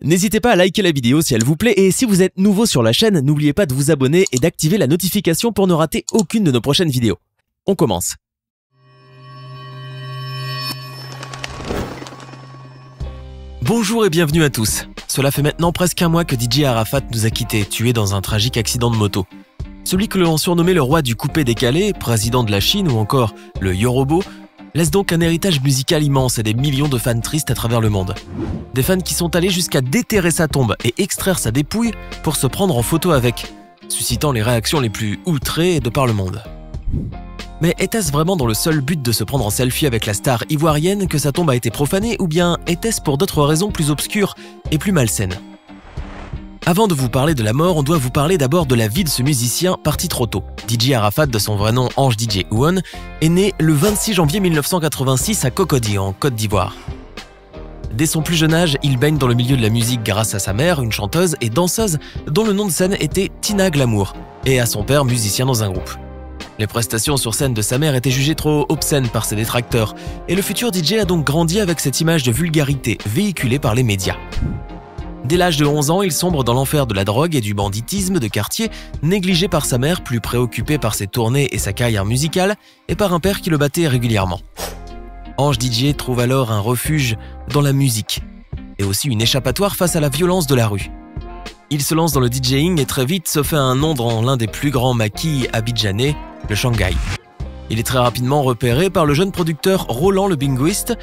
N'hésitez pas à liker la vidéo si elle vous plaît et si vous êtes nouveau sur la chaîne, n'oubliez pas de vous abonner et d'activer la notification pour ne rater aucune de nos prochaines vidéos. On commence. Bonjour et bienvenue à tous. Cela fait maintenant presque un mois que DJ Arafat nous a quittés, tué dans un tragique accident de moto. Celui que l'on surnommait le roi du coupé décalé, président de la Chine ou encore le Yorobo, laisse donc un héritage musical immense et des millions de fans tristes à travers le monde. Des fans qui sont allés jusqu'à déterrer sa tombe et extraire sa dépouille pour se prendre en photo avec, suscitant les réactions les plus outrées de par le monde. Mais était-ce vraiment dans le seul but de se prendre en selfie avec la star ivoirienne que sa tombe a été profanée ou bien était-ce pour d'autres raisons plus obscures et plus malsaines? Avant de vous parler de la mort, on doit vous parler d'abord de la vie de ce musicien parti trop tôt. DJ Arafat, de son vrai nom Ange DJ Ouone, est né le 26 janvier 1986 à Cocody, en Côte d'Ivoire. Dès son plus jeune âge, il baigne dans le milieu de la musique grâce à sa mère, une chanteuse et danseuse dont le nom de scène était Tina Glamour, et à son père, musicien dans un groupe. Les prestations sur scène de sa mère étaient jugées trop obscènes par ses détracteurs, et le futur DJ a donc grandi avec cette image de vulgarité véhiculée par les médias. Dès l'âge de 11 ans, il sombre dans l'enfer de la drogue et du banditisme de quartier, négligé par sa mère, plus préoccupée par ses tournées et sa carrière musicale, et par un père qui le battait régulièrement. Ange DJ trouve alors un refuge dans la musique, et aussi une échappatoire face à la violence de la rue. Il se lance dans le DJing et très vite se fait un nom dans l'un des plus grands maquis abidjanais, le Shanghai. Il est très rapidement repéré par le jeune producteur Roland le Binguiste,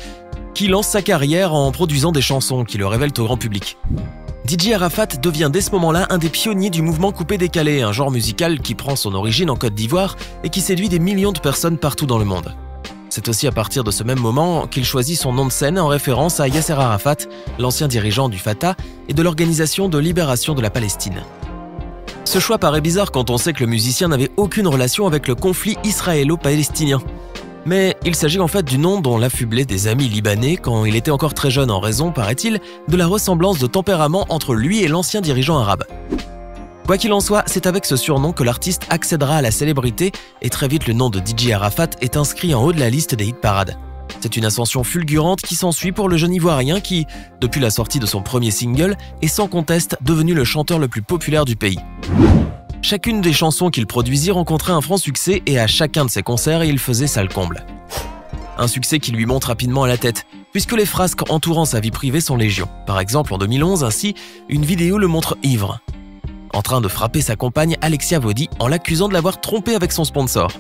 qui lance sa carrière en produisant des chansons qui le révèlent au grand public. DJ Arafat devient dès ce moment-là un des pionniers du mouvement coupé-décalé, un genre musical qui prend son origine en Côte d'Ivoire et qui séduit des millions de personnes partout dans le monde. C'est aussi à partir de ce même moment qu'il choisit son nom de scène en référence à Yasser Arafat, l'ancien dirigeant du Fatah et de l'Organisation de libération de la Palestine. Ce choix paraît bizarre quand on sait que le musicien n'avait aucune relation avec le conflit israélo-palestinien. Mais il s'agit en fait du nom dont l'affublaient des amis libanais quand il était encore très jeune en raison, paraît-il, de la ressemblance de tempérament entre lui et l'ancien dirigeant arabe. Quoi qu'il en soit, c'est avec ce surnom que l'artiste accédera à la célébrité et très vite le nom de DJ Arafat est inscrit en haut de la liste des hit-parades. C'est une ascension fulgurante qui s'ensuit pour le jeune Ivoirien qui, depuis la sortie de son premier single, est sans conteste devenu le chanteur le plus populaire du pays. Chacune des chansons qu'il produisit rencontrait un franc succès et à chacun de ses concerts, il faisait salle comble. Un succès qui lui monte rapidement à la tête, puisque les frasques entourant sa vie privée sont légion. Par exemple, en 2011, ainsi, une vidéo le montre ivre, en train de frapper sa compagne Alexia Vodi en l'accusant de l'avoir trompé avec son sponsor.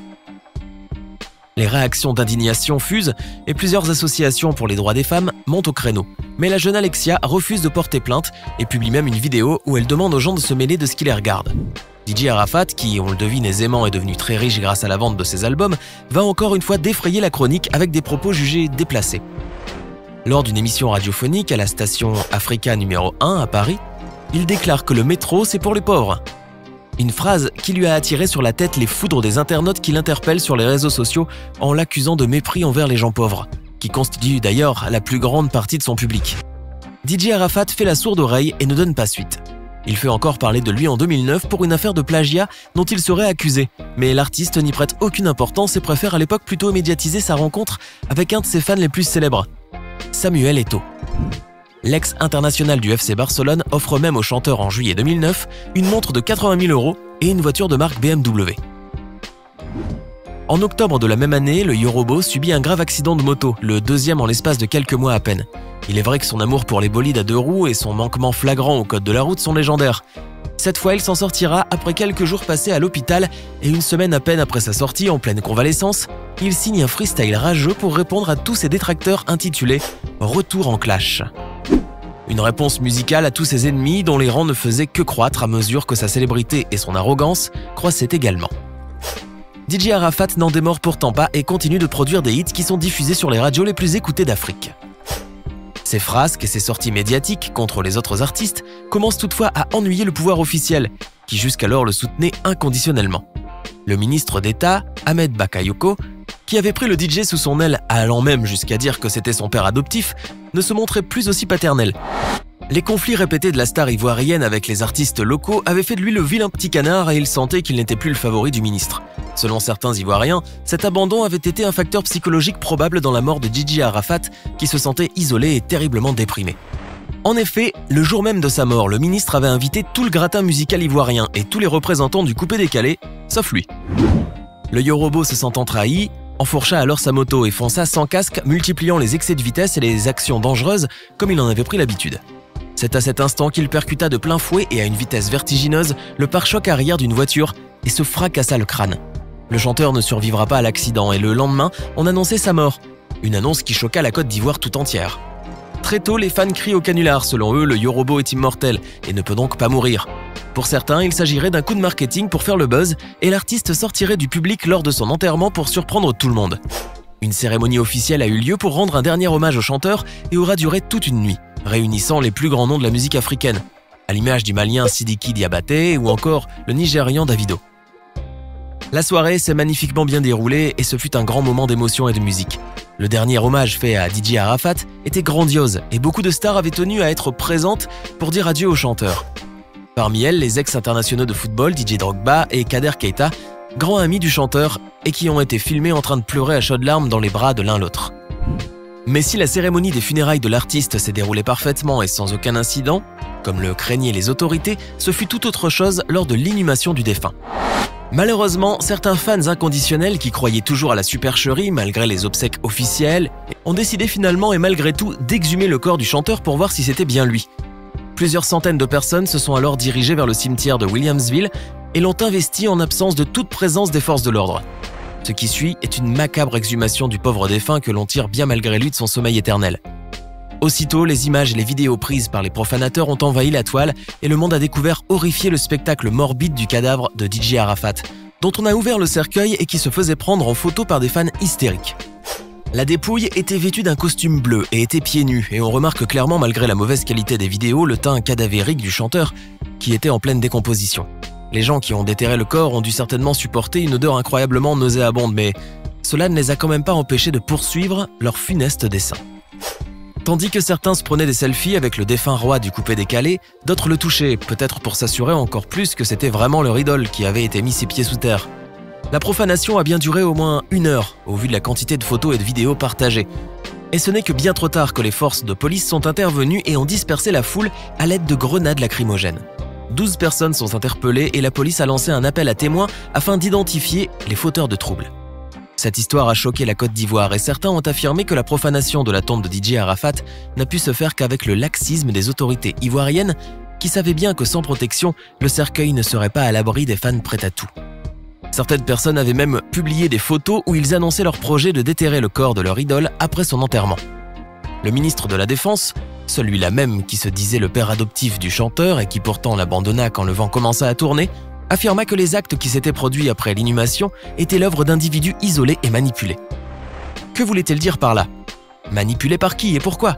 Les réactions d'indignation fusent et plusieurs associations pour les droits des femmes montent au créneau. Mais la jeune Alexia refuse de porter plainte et publie même une vidéo où elle demande aux gens de se mêler de ce qui les regarde. DJ Arafat, qui, on le devine aisément, est devenu très riche grâce à la vente de ses albums, va encore une fois défrayer la chronique avec des propos jugés déplacés. Lors d'une émission radiophonique à la station Africa numéro 1 à Paris, il déclare que le métro, c'est pour les pauvres. Une phrase qui lui a attiré sur la tête les foudres des internautes qui l'interpellent sur les réseaux sociaux en l'accusant de mépris envers les gens pauvres, qui constituent d'ailleurs la plus grande partie de son public. DJ Arafat fait la sourde oreille et ne donne pas suite. Il fait encore parler de lui en 2009 pour une affaire de plagiat dont il serait accusé, mais l'artiste n'y prête aucune importance et préfère à l'époque plutôt médiatiser sa rencontre avec un de ses fans les plus célèbres, Samuel Eto'o. L'ex-international du FC Barcelone offre même au chanteur en juillet 2009 une montre de 80 000 € et une voiture de marque BMW. En octobre de la même année, le Yorobo subit un grave accident de moto, le deuxième en l'espace de quelques mois à peine. Il est vrai que son amour pour les bolides à deux roues et son manquement flagrant au code de la route sont légendaires. Cette fois, il s'en sortira après quelques jours passés à l'hôpital et une semaine à peine après sa sortie, en pleine convalescence, il signe un freestyle rageux pour répondre à tous ses détracteurs intitulé « Retour en clash ». Une réponse musicale à tous ses ennemis dont les rangs ne faisaient que croître à mesure que sa célébrité et son arrogance croissaient également. DJ Arafat n'en démord pourtant pas et continue de produire des hits qui sont diffusés sur les radios les plus écoutées d'Afrique. Ses frasques et ses sorties médiatiques contre les autres artistes commencent toutefois à ennuyer le pouvoir officiel, qui jusqu'alors le soutenait inconditionnellement. Le ministre d'État, Ahmed Bakayoko, qui avait pris le DJ sous son aile, allant même jusqu'à dire que c'était son père adoptif, ne se montrait plus aussi paternel. Les conflits répétés de la star ivoirienne avec les artistes locaux avaient fait de lui le vilain petit canard et il sentait qu'il n'était plus le favori du ministre. Selon certains Ivoiriens, cet abandon avait été un facteur psychologique probable dans la mort de DJ Arafat, qui se sentait isolé et terriblement déprimé. En effet, le jour même de sa mort, le ministre avait invité tout le gratin musical ivoirien et tous les représentants du coupé-décalé, sauf lui. Le Yorobo, se sentant trahi, enfourcha alors sa moto et fonça sans casque, multipliant les excès de vitesse et les actions dangereuses comme il en avait pris l'habitude. C'est à cet instant qu'il percuta de plein fouet et à une vitesse vertigineuse le pare-choc arrière d'une voiture et se fracassa le crâne. Le chanteur ne survivra pas à l'accident et le lendemain, on annonçait sa mort. Une annonce qui choqua la Côte d'Ivoire tout entière. Très tôt, les fans crient au canular. Selon eux, le Yorobo est immortel et ne peut donc pas mourir. Pour certains, il s'agirait d'un coup de marketing pour faire le buzz et l'artiste sortirait du public lors de son enterrement pour surprendre tout le monde. Une cérémonie officielle a eu lieu pour rendre un dernier hommage au chanteur et aura duré toute une nuit, réunissant les plus grands noms de la musique africaine, à l'image du Malien Sidiki Diabaté ou encore le Nigérian Davido. La soirée s'est magnifiquement bien déroulée et ce fut un grand moment d'émotion et de musique. Le dernier hommage fait à DJ Arafat était grandiose et beaucoup de stars avaient tenu à être présentes pour dire adieu au chanteur. Parmi elles, les ex-internationaux de football DJ Drogba et Kader Keita, grands amis du chanteur et qui ont été filmés en train de pleurer à chaudes larmes dans les bras de l'un l'autre. Mais si la cérémonie des funérailles de l'artiste s'est déroulée parfaitement et sans aucun incident, comme le craignaient les autorités, ce fut tout autre chose lors de l'inhumation du défunt. Malheureusement, certains fans inconditionnels qui croyaient toujours à la supercherie malgré les obsèques officielles ont décidé finalement et malgré tout d'exhumer le corps du chanteur pour voir si c'était bien lui. Plusieurs centaines de personnes se sont alors dirigées vers le cimetière de Williamsville et l'ont investi en absence de toute présence des forces de l'ordre. Ce qui suit est une macabre exhumation du pauvre défunt que l'on tire bien malgré lui de son sommeil éternel. Aussitôt, les images et les vidéos prises par les profanateurs ont envahi la toile et le monde a découvert horrifié le spectacle morbide du cadavre de DJ Arafat, dont on a ouvert le cercueil et qui se faisait prendre en photo par des fans hystériques. La dépouille était vêtue d'un costume bleu et était pieds nus, et on remarque clairement, malgré la mauvaise qualité des vidéos, le teint cadavérique du chanteur, qui était en pleine décomposition. Les gens qui ont déterré le corps ont dû certainement supporter une odeur incroyablement nauséabonde, mais cela ne les a quand même pas empêchés de poursuivre leur funeste dessein. Tandis que certains se prenaient des selfies avec le défunt roi du coupé-décalé, d'autres le touchaient, peut-être pour s'assurer encore plus que c'était vraiment leur idole qui avait été mis ses pieds sous terre. La profanation a bien duré au moins 1 heure, au vu de la quantité de photos et de vidéos partagées. Et ce n'est que bien trop tard que les forces de police sont intervenues et ont dispersé la foule à l'aide de grenades lacrymogènes. 12 personnes sont interpellées et la police a lancé un appel à témoins afin d'identifier les fauteurs de troubles. Cette histoire a choqué la Côte d'Ivoire et certains ont affirmé que la profanation de la tombe de DJ Arafat n'a pu se faire qu'avec le laxisme des autorités ivoiriennes qui savaient bien que sans protection, le cercueil ne serait pas à l'abri des fans prêts à tout. Certaines personnes avaient même publié des photos où ils annonçaient leur projet de déterrer le corps de leur idole après son enterrement. Le ministre de la Défense, celui-là même qui se disait le père adoptif du chanteur et qui pourtant l'abandonna quand le vent commença à tourner, affirma que les actes qui s'étaient produits après l'inhumation étaient l'œuvre d'individus isolés et manipulés. Que voulait-il dire par là? Manipulés par qui et pourquoi?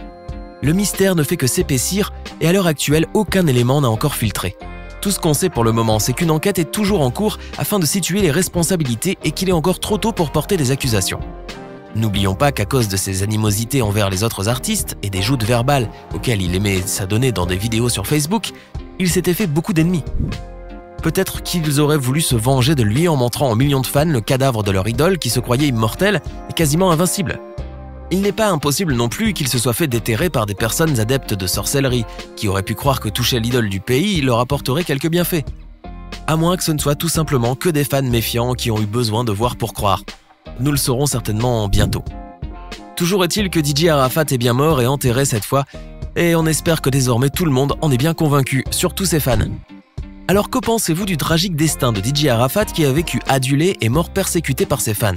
Le mystère ne fait que s'épaissir et à l'heure actuelle, aucun élément n'a encore filtré. Tout ce qu'on sait pour le moment, c'est qu'une enquête est toujours en cours afin de situer les responsabilités et qu'il est encore trop tôt pour porter des accusations. N'oublions pas qu'à cause de ses animosités envers les autres artistes et des joutes verbales auxquelles il aimait s'adonner dans des vidéos sur Facebook, il s'était fait beaucoup d'ennemis. Peut-être qu'ils auraient voulu se venger de lui en montrant aux millions de fans le cadavre de leur idole qui se croyait immortel et quasiment invincible. Il n'est pas impossible non plus qu'il se soit fait déterrer par des personnes adeptes de sorcellerie qui auraient pu croire que toucher l'idole du pays leur apporterait quelques bienfaits. À moins que ce ne soit tout simplement que des fans méfiants qui ont eu besoin de voir pour croire. Nous le saurons certainement bientôt. Toujours est-il que DJ Arafat est bien mort et enterré cette fois, et on espère que désormais tout le monde en est bien convaincu, surtout ses fans. Alors que pensez-vous du tragique destin de DJ Arafat qui a vécu adulé et mort persécuté par ses fans?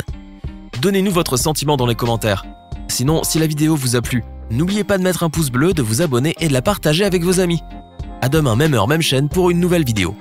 Donnez-nous votre sentiment dans les commentaires. Sinon, si la vidéo vous a plu, n'oubliez pas de mettre un pouce bleu, de vous abonner et de la partager avec vos amis. À demain, même heure, même chaîne pour une nouvelle vidéo.